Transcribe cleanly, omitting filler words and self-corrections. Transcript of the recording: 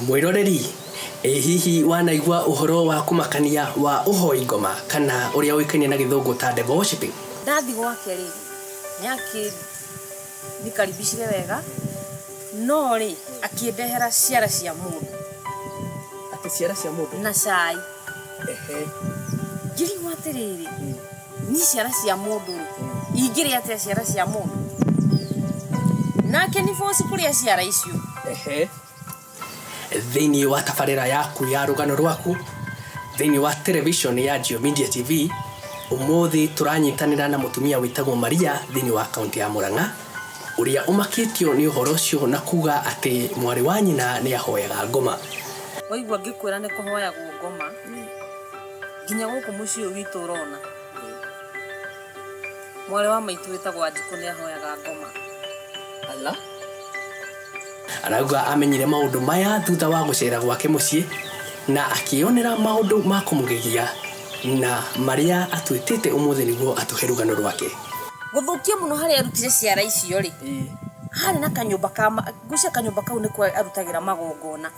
Mwiroreri hihi wanaigua uhoro wa kumakania wa uhoi ngoma kana uria wikanie na githungu ta devil worshiping? Ndathi gwake ri nyaki nikaribishire wega no ri akiendehera ciara cia mundu Ati ciara cia mundu na cai ngiri watiriri ni ciara cia mundu ingiri ate ciara cia mundu nake ni force kuria ciara icio thiini wa tabarira yaku ya rugano rwaku thiini wa television ya Geo Media TV umuthi turanyitanira na mutumia witagwo Maria thiini wa kaunti ya Murang'a uria umakitio ni uhoro cio na kuga ati mwari wa nyina ni ahoyaga ngoma. Waigua ngikwira ni kuhoyagwo ngoma nginya guku mucio witu urona mwari wa maitu witagwo Anjiku ni ahoyaga ngoma. Ala arauga amenyire maundu maya thutha wa gucera gwake mucii na akionera maundu ma kumugegia na maria atwitite umuthi niguo atuhe rugano rwake. Guthukia muno hari arutire ciara icio ri hari na kanyumba ka gucia kanyumba kau ni kwa arutagira magongona